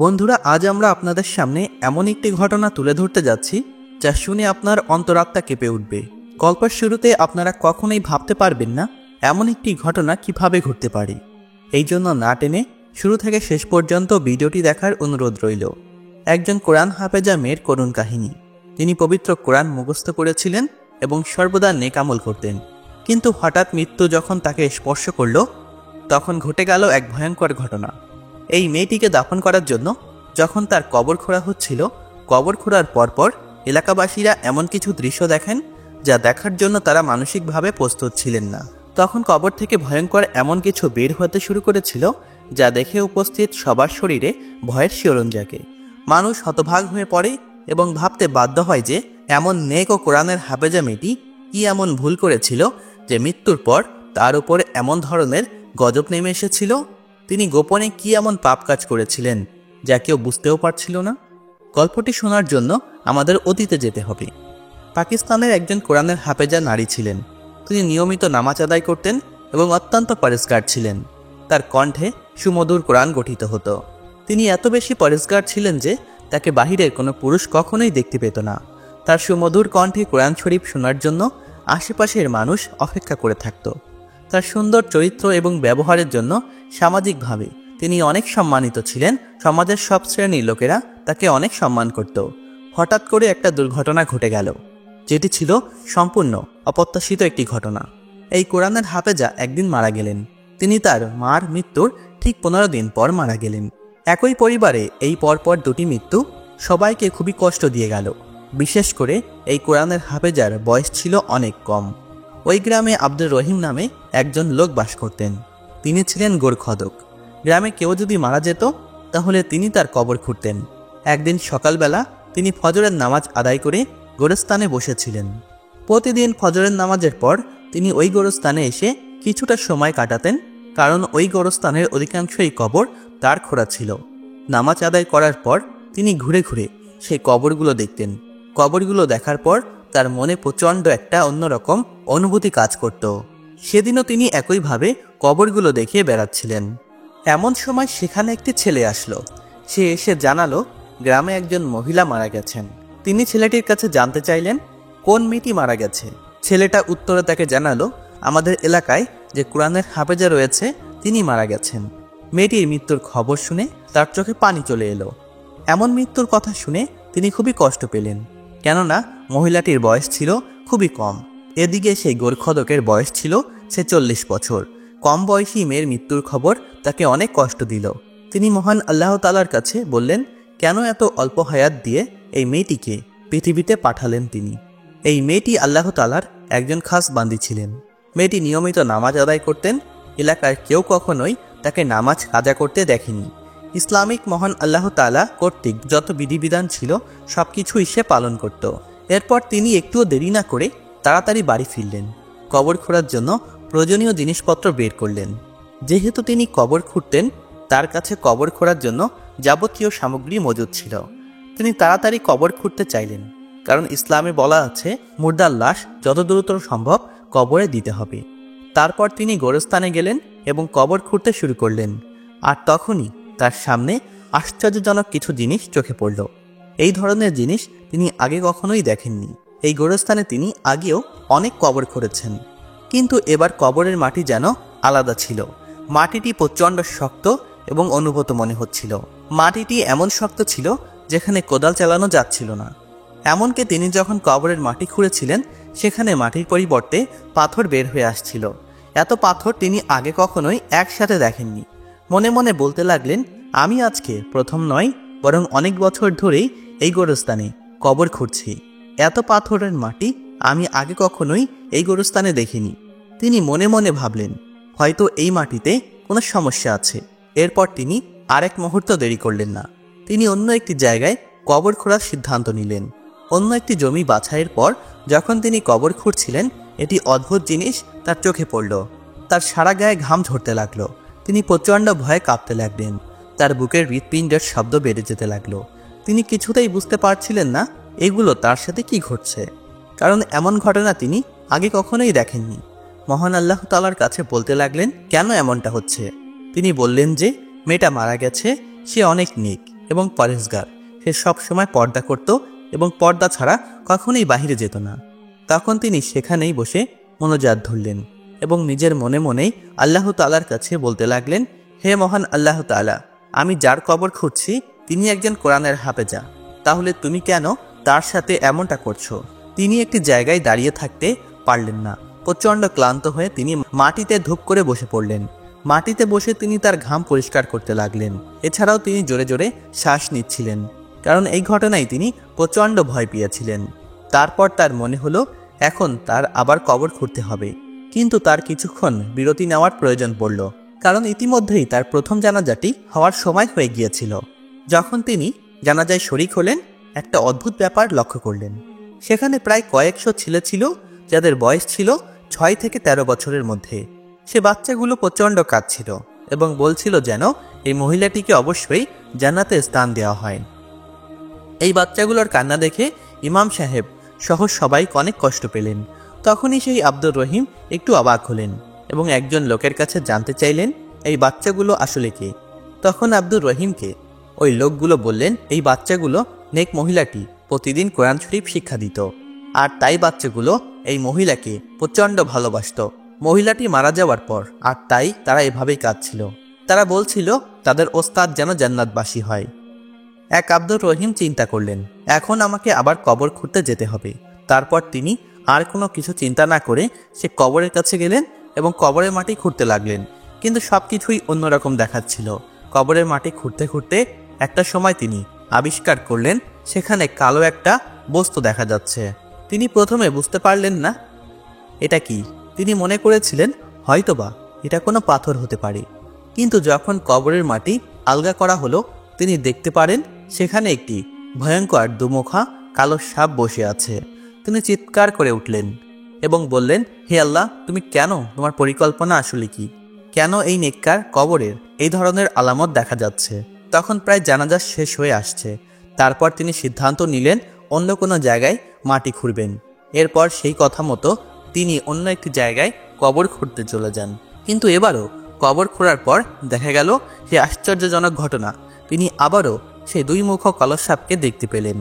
বন্ধুরা, আজ আমরা আপনাদের সামনে এমন একটি ঘটনা তুলে ধরতে যাচ্ছি যা শুনে আপনার অন্তরাত্মা কেঁপে উঠবে। গল্পের শুরুতে আপনারা কখনোই ভাবতে পারবেন না এমন একটি ঘটনা কিভাবে ঘটতে পারে। এই জন্য না টেনে শুরু থেকে শেষ পর্যন্ত ভিডিওটি দেখার অনুরোধ রইল। একজন কোরআন হাফেজা মেয়ের করুণ কাহিনী। তিনি পবিত্র কোরআন মুখস্থ করেছিলেন এবং সর্বদা নেক আমল করতেন, কিন্তু হঠাৎ মৃত্যু যখন তাকে স্পর্শ করল তখন ঘটে গেল এক ভয়ঙ্কর ঘটনা। এই মেয়েটিকে দাফন করার জন্য যখন তার কবর খোঁড়া হচ্ছিল, কবর খোঁড়ার পরপর এলাকাবাসীরা এমন কিছু দৃশ্য দেখেন যা দেখার জন্য তারা মানসিকভাবে প্রস্তুত ছিলেন না। তখন কবর থেকে ভয়ঙ্কর এমন কিছু বের হতে শুরু করেছিল যা দেখে উপস্থিত সবার শরীরে ভয়ের শিহরণ জাগে। মানুষ হতভাগ হয়ে পড়ে এবং ভাবতে বাধ্য হয় যে এমন নেক ও কোরআনের হাফেজা মেয়েটি কি এমন ভুল করেছিল যে মৃত্যুর পর তার উপরে এমন ধরনের গজব নেমে এসেছিল। তিনি গোপনে কি এমন পাপ কাজ করেছিলেন যা কেউ বুঝতেও পারছিল না। গল্পটি শোনার জন্য আমাদের অতীতে যেতে হবে। পাকিস্তানের একজন কোরআনের হাফেজা নারী ছিলেন। তিনি নিয়মিত নামাজ আদায় করতেন এবং অত্যন্ত পরিষ্কার ছিলেন। তার কণ্ঠে সুমধুর কোরআন গঠিত হতো। তিনি এত বেশি পরিষ্কার ছিলেন যে তাকে বাহিরের কোনো পুরুষ কখনোই দেখতে পেত না। তার সুমধুর কণ্ঠে কোরআন শরীফ শোনার জন্য আশেপাশের মানুষ অপেক্ষা করে থাকত। তার সুন্দর চরিত্র এবং ব্যবহারের জন্য সামাজিকভাবে তিনি অনেক সম্মানিত ছিলেন। সমাজের সব শ্রেণীর লোকেরা তাকে অনেক সম্মান করত। হঠাৎ করে একটা দুর্ঘটনা ঘটে গেল, যেটি ছিল সম্পূর্ণ অপ্রত্যাশিত একটি ঘটনা। এই কোরআনের হাফেজা একদিন মারা গেলেন। তিনি তার মার মৃত্যুর ঠিক 15 দিন পর মারা গেলেন। একই পরিবারে এই পরপর দুটি মৃত্যু সবাইকে খুবই কষ্ট দিয়ে গেল। বিশেষ করে এই কোরআনের হাফেজার বয়স ছিল অনেক কম। ওই গ্রামে আব্দুর রহিম নামে একজন লোক বাস করতেন। তিনি ছিলেন গোরখদক। গ্রামে কেউ যদি মারা যেত তাহলে তিনি তার কবর খুঁড়তেন। একদিন সকালবেলা তিনি ফজরের নামাজ আদায় করে গোরস্থানে বসেছিলেন। প্রতিদিন ফজরের নামাজের পর তিনি ওই গোরস্থানে এসে কিছুটা সময় কাটাতেন, কারণ ওই গোরস্থানের অধিকাংশই কবর তার খোঁড়া ছিল। নামাজ আদায় করার পর তিনি ঘুরে ঘুরে সেই কবরগুলো দেখতেন। কবরগুলো দেখার পর তার মনে প্রচণ্ড একটা অন্যরকম অনুভূতি কাজ করত। সেদিনও তিনি একইভাবে কবরগুলো দেখে বেড়াচ্ছিলেন। এমন সময় সেখানে একটি ছেলে আসলো। সে এসে জানালো গ্রামে একজন মহিলা মারা গেছেন। তিনি ছেলেটির কাছে জানতে চাইলেন কোন মেয়েটি মারা গেছে। ছেলেটা উত্তরে তাকে জানালো আমাদের এলাকায় যে কোরআনের হাফেজা রয়েছে তিনি মারা গেছেন। মেয়েটির মৃত্যুর খবর শুনে তার চোখে পানি চলে এলো। এমন মৃত্যুর কথা শুনে তিনি খুবই কষ্ট পেলেন, কেননা মহিলাটির বয়স ছিল খুবই কম। এদিকে সেই গোরখদকের বয়স ছিল 46 বছর। কম বয়সী মেয়ের মৃত্যুর খবর তাকে অনেক কষ্ট দিল। তিনি মহান আল্লাহ তাআলার কাছে বললেন কেন এত অল্প হায়াত দিয়ে এই মেয়েটিকে পৃথিবীতে পাঠালেন তিনি। এই মেয়েটি আল্লাহ তাআলার একজন খাস বান্দী ছিলেন। মেয়েটি নিয়মিত নামাজ আদায় করতেন। এলাকার কেউ কখনোই তাকে নামাজ কাজা করতে দেখেনি। ইসলামিক মহান আল্লাহ তাআলা কর্তৃক যত বিধিবিধান ছিল সবকিছুই সে পালন করত। এরপর তিনি একটুও দেরি না করে তাড়াতাড়ি বাড়ি ফিরলেন। কবর খোঁড়ার জন্য প্রয়োজনীয় জিনিসপত্র বের করলেন। যেহেতু তিনি কবর খুঁড়তেন, তার কাছে কবর খোঁড়ার জন্য যাবতীয় সামগ্রী মজুদ ছিল। তিনি তাড়াতাড়ি কবর খুঁড়তে চাইলেন, কারণ ইসলামে বলা আছে মুর্দার লাশ যত দ্রুত সম্ভব কবরে দিতে হবে। তারপর তিনি গোরস্থানে গেলেন এবং কবর খুঁড়তে শুরু করলেন। আর তখনই তার সামনে আশ্চর্যজনক কিছু জিনিস চোখে পড়ল। এই ধরনের জিনিস তিনি আগে কখনোই দেখেননি। এই গোরস্থানে তিনি আগেও অনেক কবর খুঁড়েছেন, কিন্তু এবার কবরের মাটি যেন আলাদা ছিল। মাটিটি প্রচণ্ড শক্ত এবং অনুভূত মনে হচ্ছিল। মাটিটি এমন শক্ত ছিল যেখানে কোদাল চালানো যাচ্ছিল না। এমনকি তিনি যখন কবরের মাটি খুঁড়েছিলেন সেখানে মাটির পরিবর্তে পাথর বের হয়ে আসছিল। এত পাথর তিনি আগে কখনোই একসাথে দেখেননি। মনে মনে বলতে লাগলেন আমি আজকে প্রথম নয়, বরং অনেক বছর ধরেই এই গোরস্থানে কবর খুঁড়ছি। এত পাথরের মাটি আমি আগে কখনোই এই গোরস্থানে দেখিনি। তিনি মনে মনে ভাবলেন হয়তো এই মাটিতে কোনো সমস্যা আছে। এরপর তিনি আরেক মুহূর্ত দেরি করলেন না। তিনি অন্য একটি জায়গায় কবর খোঁড়ার সিদ্ধান্ত নিলেন। অন্য একটি জমি বাছাইয়ের পর যখন তিনি কবর খুঁড়ছিলেন, এটি অদ্ভুত জিনিস তার চোখে পড়ল। তার সারা গায়ে ঘাম ঝরতে লাগলো। তিনি প্রচণ্ড ভয়ে কাঁপতে লাগলেন। তার বুকের হৃৎপিণ্ডের শব্দ বেড়ে যেতে লাগলো। তিনি কিছুতেই বুঝতে পারছিলেন না এগুলো তার সাথে কি ঘটছে, কারণ এমন ঘটনা তিনি আগে কখনোই দেখেননি। মহান আল্লাহ তাআলার কাছে বলতে লাগলেন কেন এমনটা হচ্ছে। তিনি বললেন যে মেয়েটা মারা গেছে, সে অনেক নেক এবং পরেশগার। সে সব সময় পর্দা করত এবং পর্দা ছাড়া কখনোই বাহিরে যেত না। তখন তিনি সেখানেই বসে মোনাজাত ধরলেন এবং নিজের মনে মনেই আল্লাহ তাআলার কাছে বলতে লাগলেন, হে মহান আল্লাহ তাআলা, আমি যার কবর খুঁজছি তিনি একজন কোরআনের হাফেজা, তাহলে তুমি কেন তার সাথে এমনটা করছো? তিনি একটি জায়গায় দাঁড়িয়ে থাকতে পারলেন না। প্রচণ্ড ক্লান্ত হয়ে তিনি মাটিতে ধূপ করে বসে পড়লেন। মাটিতে বসে তিনি তার ঘাম পরিষ্কার করতে লাগলেন। এছাড়াও তিনি জোরে জোরে শ্বাস নিচ্ছিলেন, কারণ এই ঘটনায় তিনি প্রচণ্ড ভয় পেয়েছিলেন। তারপর তার মনে হলো এখন তার আবার কবর খুঁড়তে হবে, কিন্তু তার কিছুক্ষণ বিরতি নেওয়ার প্রয়োজন পড়ল, কারণ ইতিমধ্যেই তার প্রথম জানাজাটি হওয়ার সময় হয়ে গিয়েছিল। যখন তিনি জানাজায় শরিক হলেন, একটা অদ্ভুত ব্যাপার লক্ষ্য করলেন। সেখানে প্রায় কয়েকশো ছেলে ছিল যাদের বয়স ছিল 6 থেকে 13 বছরের মধ্যে। সে বাচ্চাগুলো প্রচণ্ড কাঁদছিল এবং বলছিল যেন এই মহিলাটিকে অবশ্যই জান্নাতে স্থান দেওয়া হয়। এই বাচ্চাগুলোর কান্না দেখে ইমাম সাহেব সহ সবাই অনেক কষ্ট পেলেন। তখনই সেই আব্দুর রহিম একটু অবাক হলেন এবং একজন লোকের কাছে জানতে চাইলেন এই বাচ্চাগুলো আসলে কে। তখন আব্দুর রহিমকে ওই লোকগুলো বললেন, এই বাচ্চাগুলো নেক মহিলাটি প্রতিদিন কোরআন শরীফ শিক্ষা দিত, আর তাই বাচ্চাগুলো এই মহিলাকে প্রচণ্ড ভালোবাসত মহিলাটি মারা যাওয়ার পর, আর তাই তারা এভাবেই কাঁদছিল। তারা বলছিল তাদের ওস্তাদ যেন জান্নাতবাসী হয়। এক আব্দুর রহিম চিন্তা করলেন, এখন আমাকে আবার কবর খুঁড়তে যেতে হবে। তারপর তিনি আর কোনো কিছু চিন্তা না করে সে কবরের কাছে গেলেন এবং কবরের মাটি খুঁড়তে লাগলেন। কিন্তু সব কিছুই অন্যরকম দেখাচ্ছিল। কবরের মাটি খুঁড়তে খুঁড়তে একটা সময় তিনি আবিষ্কার করলেন সেখানে কালো একটা বস্তু দেখা যাচ্ছে। তিনি প্রথমে বুঝতে পারলেন না এটা কি। তিনি মনে করেছিলেন হয়তোবা এটা কোনো পাথর হতে পারে, কিন্তু যখন কবরের মাটি আলগা করা হলো তিনি দেখতে পারেন সেখানে একটি ভয়ঙ্কর দুমুখা কালো সাপ বসে আছে। তিনি চিৎকার করে উঠলেন এবং বললেন, হে আল্লাহ, তুমি কেন, তোমার পরিকল্পনা আসলে কি? কেন এই নেককার কবরের এই ধরনের আলামত দেখা যাচ্ছে? তখন প্রায় জানাজা শেষ হয়ে আসছে। তারপর তিনি সিদ্ধান্ত নিলেন অন্য কোনো জায়গায় মাটি খুঁড়বেন। এরপর সেই কথা মতো তিনি অন্য একটি জায়গায় কবর খুঁড়তে চলে যান। কিন্তু এবারও কবর খোঁড়ার পর দেখা গেল সে আশ্চর্যজনক ঘটনা। তিনি আবারও সেই দুই মুখ কালো সাপকে দেখতে পেলেন।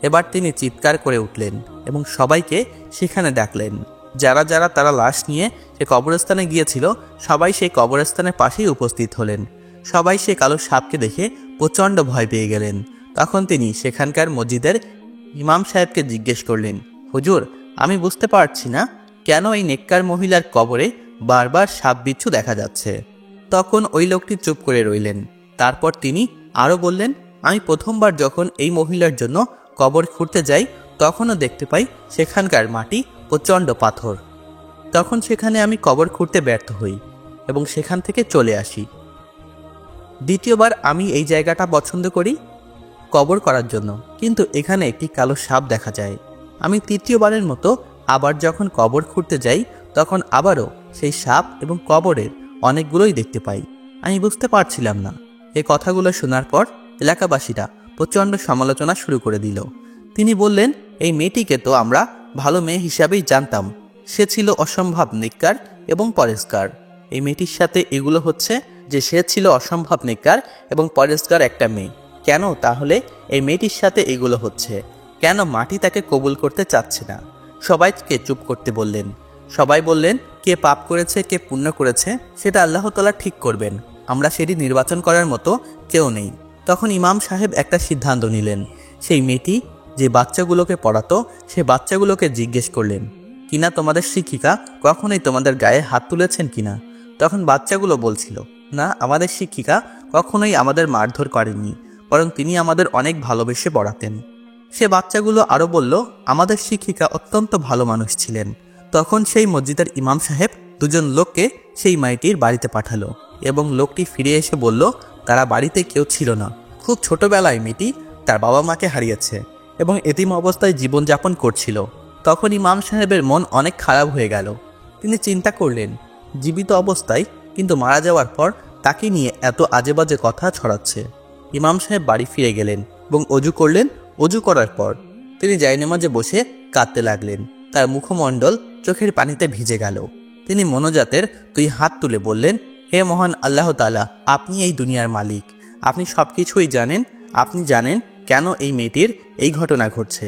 এবার তিনি চিৎকার করে উঠলেন এবং সবাইকে সেখানে ডাকলেন। যারা যারা তারা লাশ নিয়ে সে কবরস্থানে গিয়েছিল সবাই সেই কবরস্থানের পাশেই উপস্থিত হলেন। সবাই সে কালো সাপকে দেখে প্রচণ্ড ভয় পেয়ে গেলেন। তখন তিনি সেখানকার মসজিদের ইমাম সাহেবকে জিজ্ঞেস করলেন, হুজুর, আমি বুঝতে পারছি না কেন এই নেককার মহিলার কবরে বারবার সাপ বিচ্ছু দেখা যাচ্ছে। তখন ওই লোকটি চুপ করে রইলেন। তারপর তিনি আরও বললেন, আমি প্রথমবার যখন এই মহিলার জন্য কবর খুঁড়তে যাই তখনও দেখতে পাই সেখানকার মাটি প্রচণ্ড পাথর। তখন সেখানে আমি কবর খুঁড়তে ব্যর্থ হই এবং সেখান থেকে চলে আসি। দ্বিতীয়বার আমি এই জায়গাটা পছন্দ করি কবর করার জন্য, কিন্তু এখানে একটি কালো সাপ দেখা যায়। আমি তৃতীয়বারের মতো আবার যখন কবর খুঁড়তে যাই তখন আবারও সেই সাপ এবং কবরের অনেকগুলোই দেখতে পাই। আমি বুঝতে পারছিলাম না। এই কথাগুলো শোনার পর এলাকাবাসীরা প্রচণ্ড সমালোচনা শুরু করে দিল। তিনি বললেন, এই মেয়েটিকে তো আমরা ভালো মেয়ে হিসাবেই জানতাম। সে ছিল অসম্ভব নেককার এবং পরেশগার। এই মেয়েটির সাথে এগুলো হচ্ছে যে সে ছিল অসম্ভব নেককার এবং পরেশগার একটা মেয়ে। কেন তাহলে এই মেয়েটির সাথে এগুলো হচ্ছে? কেন মাটি তাকে কবুল করতে চাচ্ছে না? সবাইকে চুপ করতে বললেন। সবাই বললেন, কে পাপ করেছে কে পুণ্য করেছে সেটা আল্লাহ তাআলা ঠিক করবেন, আমরা সেটি নির্বাচন করার মতো কেউ নেই। তখন ইমাম সাহেব একটা সিদ্ধান্ত নিলেন। সেই মেয়েটি যে বাচ্চাগুলোকে পড়াতো সে বাচ্চাগুলোকে জিজ্ঞেস করলেন, কিনা তোমাদের শিক্ষিকা কখনোই তোমাদের গায়ে হাত তুলেছেন কিনা? তখন বাচ্চাগুলো বলছিল, না, আমাদের শিক্ষিকা কখনোই আমাদের মারধর করেননি, বরং তিনি আমাদের অনেক ভালোবেসে পড়াতেন। সে বাচ্চাগুলো আরও বলল, আমাদের শিক্ষিকা অত্যন্ত ভালো মানুষ ছিলেন। তখন সেই মসজিদের ইমাম সাহেব দুজন লোককে সেই মেয়েটির বাড়িতে পাঠালো এবং লোকটি ফিরে এসে বলল, তারা বাড়িতে কেউ ছিল না। খুব ছোটবেলায় মেয়েটি তার বাবা মাকে হারিয়েছে এবং এতিম অবস্থায় জীবনযাপন করছিল। তখন ইমাম সাহেবের মন অনেক খারাপ হয়ে গেল। তিনি চিন্তা করলেন, জীবিত অবস্থায় কিন্তু মারা যাওয়ার পর তাকে নিয়ে এত আজে বাজে কথা ছড়াচ্ছে। ইমাম সাহেব বাড়ি ফিরে গেলেন এবং অজু করলেন। অজু করার পর তিনি জায়নামাজে বসে কাঁদতে লাগলেন। তার মুখমণ্ডল চোখের পানিতে ভিজে গেল। তিনি মোনাজাতের 2 হাত তুলে বললেন, হে মহান আল্লাহ তাআলা, আপনি এই দুনিয়ার মালিক, আপনি সব কিছুই জানেন, আপনি জানেন কেন এই মেয়েটির এই ঘটনা ঘটছে?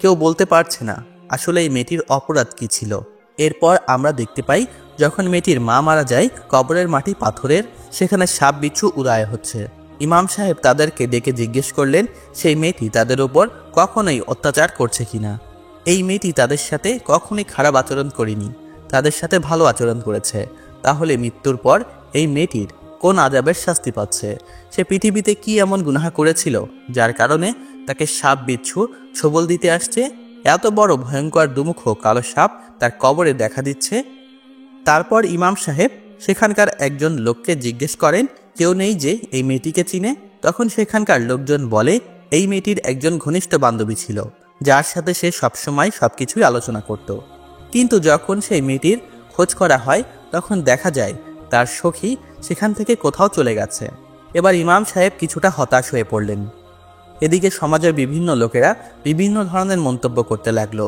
কেউ বলতে পারছে না আসলে এই মেয়েটির অপরাধ কি ছিল। এরপর আমরা দেখতে পাই যখন মেয়েটির মা মারা যায়, কবরের মাটি পাথরের, সেখানে সাপ বিচ্ছু উড়ায় হচ্ছে। ইমাম সাহেব তাদেরকে ডেকে জিজ্ঞেস করলেন সেই মেয়েটি তাদের উপর কখনোই অত্যাচার করছে কিনা। এই মেয়েটি তাদের সাথে কখনোই খারাপ আচরণ করেনি, তাদের সাথে ভালো আচরণ করেছে। তাহলে মৃত্যুর পর এই মেয়েটির কোন আযাবের শাস্তি পাচ্ছে? সে পৃথিবীতে কি এমন গুনাহ করেছিল যার কারণে তাকে সাপ বিচ্ছু ছোবল দিতে আসছে? এত বড় ভয়ঙ্কর দুমুখ কালো সাপ তার কবরে দেখা দিচ্ছে। তারপর ইমাম সাহেব সেখানকার একজন লোককে জিজ্ঞেস করেন কেউ নেই যে এই মেয়েটিকে চিনে? তখন সেখানকার লোকজন বলে এই মেয়েটির একজন ঘনিষ্ঠ বান্ধবী ছিল যার সাথে সে সবসময় সবকিছুই আলোচনা করত। কিন্তু যখন সেই মেয়েটির খোঁজ করা হয় তখন দেখা যায় তার সখী সেখান থেকে কোথাও চলে গেছে। এবার ইমাম সাহেব কিছুটা হতাশ হয়ে পড়লেন। এদিকে সমাজের বিভিন্ন লোকেরা বিভিন্ন ধরনের মন্তব্য করতে লাগলো।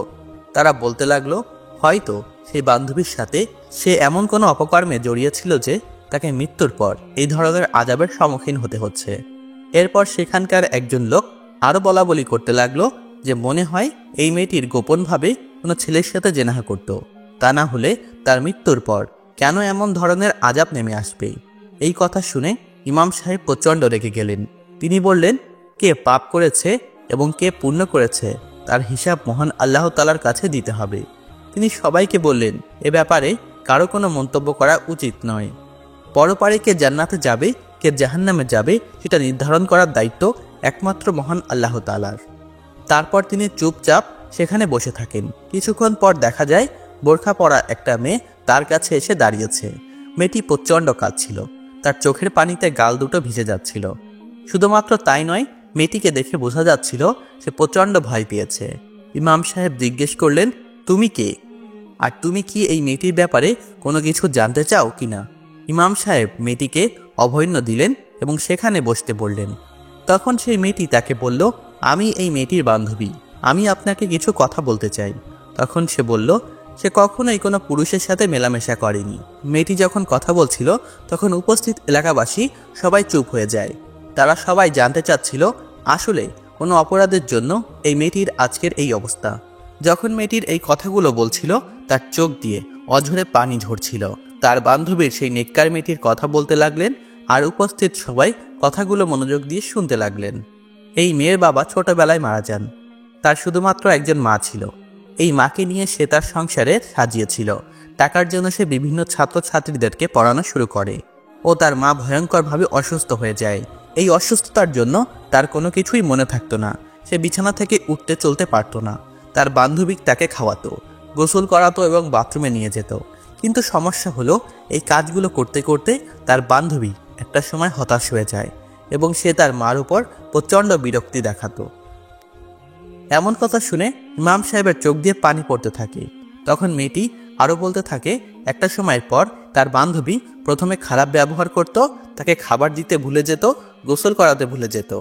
তারা বলতে লাগলো হয়তো সেই বান্ধবীর সাথে সে এমন কোনো অপকর্মে জড়িয়েছিল যে তাকে মৃত্যুর পর এই ধরনের আযাবের সম্মুখীন হতে হচ্ছে। এরপর সেখানকার একজন লোক আরও বলা বলি করতে লাগলো যে মনে হয় এই মেয়েটির গোপনভাবে কোনো ছেলের সাথে জেনাহ করত, তা না হলে তার মৃত্যুর পর কেন এমন ধরনের আযাব নেমে আসবে। এই কথা শুনে ইমাম সাহেব প্রচণ্ড রেগে গেলেন। তিনি বললেন কে পাপ করেছে এবং কে পুণ্য করেছে তার হিসাব মহান আল্লাহ তাআলার কাছে দিতে হবে। তিনি সবাইকে বললেন এ ব্যাপারে কারো কোনো মন্তব্য করা উচিত নয়। পরপারে কে জান্নাতে যাবে কে জাহান্নামে যাবে সেটা নির্ধারণ করার দায়িত্ব একমাত্র মহান আল্লাহ তাআলার। তারপর তিনি চুপচাপ সেখানে বসে থাকেন। কিছুক্ষণ পর দেখা যায় বোরখা পরা একটা মেয়ে তার কাছে এসে দাঁড়িয়েছে। মেয়েটি প্রচণ্ড কাঁদছিল, তার চোখের পানিতে গাল দুটো ভিজে যাচ্ছিল। শুধুমাত্র তাই নয়, মেয়েটিকে দেখে বোঝা যাচ্ছিল সে প্রচণ্ড ভয় পেয়েছে। ইমাম সাহেব জিজ্ঞেস করলেন তুমি কে, আর তুমি কি এই মেয়েটির ব্যাপারে কোনো কিছু জানতে চাও কিনা? ইমাম সাহেব মেয়েটিকে অভয় দিলেন এবং সেখানে বসতে বললেন। তখন সেই মেয়েটি তাকে বলল আমি এই মেয়েটির বান্ধবী, আমি আপনাকে কিছু কথা বলতে চাই। তখন সে বলল সে কখনোই কোনো পুরুষের সাথে মেলামেশা করেনি। মেয়েটি যখন কথা বলছিল তখন উপস্থিত এলাকাবাসী সবাই চুপ হয়ে যায়। তারা সবাই জানতে চাচ্ছিল আসলে কোনো অপরাধের জন্য এই মেয়েটির আজকের এই অবস্থা। যখন মেয়েটির এই কথাগুলো বলছিল তার চোখ দিয়ে অঝরে পানি ঝরছিল। তার বান্ধবীর সেই নেককার মেয়েটির কথা বলতে লাগলেন আর উপস্থিত সবাই কথাগুলো মনোযোগ দিয়ে শুনতে লাগলেন। এই মেয়ের বাবা ছোটবেলায় মারা যান, তার শুধুমাত্র একজন মা ছিল। এই মাকে নিয়ে সে তার সংসারে সাজিয়েছিল। টাকার জন্য সে বিভিন্ন ছাত্রছাত্রীদেরকে পড়ানো শুরু করে ও তার মা ভয়ঙ্করভাবে অসুস্থ হয়ে যায়। এই অসুস্থতার জন্য তার কোনো কিছুই মনে থাকতো না, সে বিছানা থেকে উঠতে চলতে পারতো না। তার বান্ধবী তাকে খাওয়াতো, গোসল করাতো এবং বাথরুমে নিয়ে যেত। কিন্তু সমস্যা হলো এই কাজগুলো করতে করতে তার বান্ধবী একটা সময় হতাশ হয়ে যায় এবং সে তার মার উপর প্রচণ্ড বিরক্তি দেখাতো। এমন কথা শুনে ইমাম সাহেবের চোখ দিয়ে পানি পড়তে থাকে। তখন মেয়েটি আরও বলতে থাকে একটা সময়ের পর তার বান্ধবী প্রথমে খারাপ ব্যবহার করত, তাকে খাবার দিতে ভুলে যেত, গোসল করাতে ভুলে যেত।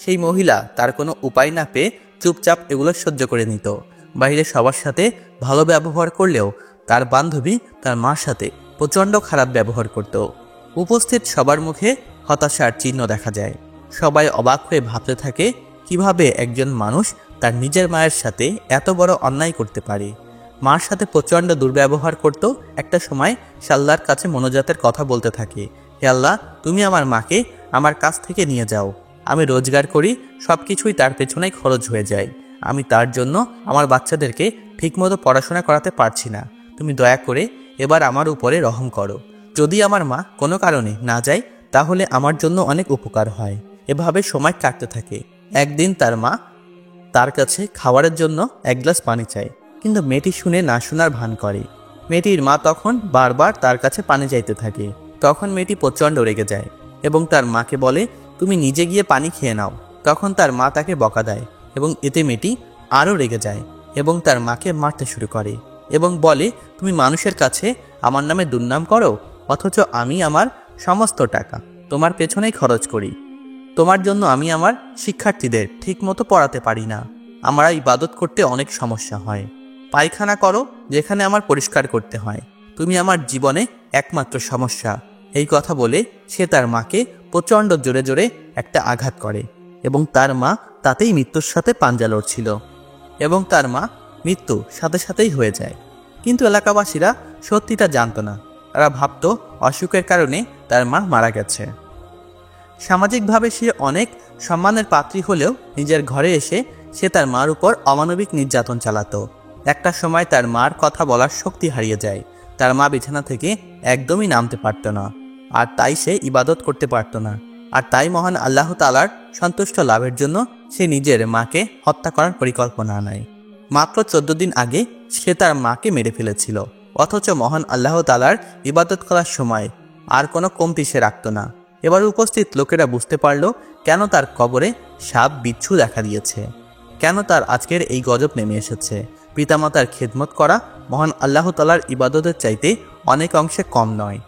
সেই মহিলা তার কোনো উপায় না পেয়ে চুপচাপ এগুলো সহ্য করে নিত। বাইরে সবার সাথে ভালো ব্যবহার করলেও তার বান্ধবী তার মার সাথে প্রচণ্ড খারাপ ব্যবহার করত। উপস্থিত সবার মুখে হতাশার চিহ্ন দেখা যায়। সবাই অবাক হয়ে ভাবতে থাকে কিভাবে একজন মানুষ তার নিজের মায়ের সাথে এত বড় অন্যায় করতে পারে। মার সাথে প্রচণ্ড দুর্ব্যবহার করত। একটা সময় সে আল্লাহর কাছে মোনাজাতের কথা বলতে থাকে, হে আল্লাহ, তুমি আমার মাকে আমার কাছ থেকে নিয়ে যাও। আমি রোজগার করি, সব কিছুই তার পেছনেই খরচ হয়ে যায়। আমি তার জন্য আমার বাচ্চাদেরকে ঠিকমতো পড়াশোনা করাতে পারছি না। তুমি দয়া করে এবার আমার উপরে রহম করো। যদি আমার মা কোনো কারণে না যায় তাহলে আমার জন্য অনেক উপকার হয়। এভাবে সময় কাটতে থাকে। একদিন তার মা তার কাছে খাবারের জন্য এক গ্লাস পানি চায়, কিন্তু মেয়েটি শুনে না শোনার ভান করে। মেয়েটির মা তখন বারবার তার কাছে পানি চাইতে থাকে। তখন মেয়েটি প্রচণ্ড রেগে যায় এবং তার মাকে বলে তুমি নিজে গিয়ে পানি খেয়ে নাও। তখন তার মা তাকে বকা দেয় এবং এতে মেয়েটি আরও রেগে যায় এবং তার মাকে মারতে শুরু করে এবং বলে তুমি মানুষের কাছে আমার নামে দুর্নাম করো, অথচ আমি আমার সমস্ত টাকা তোমার পেছনেই খরচ করি। তোমার জন্য আমি আমার শিক্ষার্থীদের ঠিকমতো পড়াতে পারি না। আমার ইবাদত করতে অনেক সমস্যা হয়। পায়খানা করো যেখানে আমার পরিষ্কার করতে হয়। তুমি আমার জীবনে একমাত্র সমস্যা। এই কথা বলে সে তার মাকে প্রচণ্ড জোরে জোরে একটা আঘাত করে এবং তার মা তাতেই মৃত্যুর সাথে পাঞ্জা লড়ছিল এবং তার মা মৃত্যু সাথে সাথেই হয়ে যায়। কিন্তু এলাকাবাসীরা সত্যিটা জানত না। তারা ভাবত অসুখের কারণে তার মা মারা গেছে। সামাজিকভাবে সে অনেক সম্মানের পাত্রী হলেও নিজের ঘরে এসে সে তার মার উপর অমানবিক নির্যাতন চালাতো। একটা সময় তার মার কথা বলার শক্তি হারিয়ে যায়। তার মা বিছানা থেকে একদমই নামতে পারত না, আর তাই সে ইবাদত করতে পারত না। আর তাই মহান আল্লাহ তাআলার সন্তুষ্ট লাভের জন্য সে নিজের মাকে হত্যা করার পরিকল্পনা নেয়। মাত্র 14 দিন আগে সে তার মাকে মেরে ফেলেছিল, অথচ মহান আল্লাহ তাআলার ইবাদত করার সময় আর কোনো কমতি সে রাখত না। এবার উপস্থিত লোকেরা বুঝতে পারল কেন তার কবরে সাপ বিচ্ছু দেখা দিয়েছে, কেন তার আজকের এই গজব নেমে এসেছে। পিতামাতার খেদমত করা মহান আল্লাহ তাআলার ইবাদতের চাইতে অনেক অংশে কম নয়।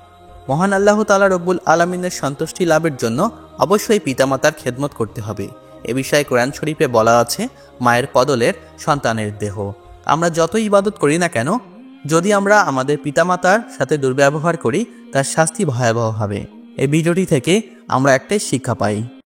মহান আল্লাহ তাআলা রব্বুল আলামিনের সন্তুষ্টি লাভের জন্য অবশ্যই পিতামাতার খেদমত করতে হবে। এ বিষয়ে কোরআন শরীফে বলা আছে, মায়ের পদলের সন্তানের দেহ। আমরা যতই ইবাদত করি না কেন, যদি আমরা আমাদের পিতামাতার সাথে দুর্ব্যবহার করি, তার শাস্তি ভয়াবহ হবে। এই ভিডিওটি থেকে আমরা একটাই শিক্ষা পাই।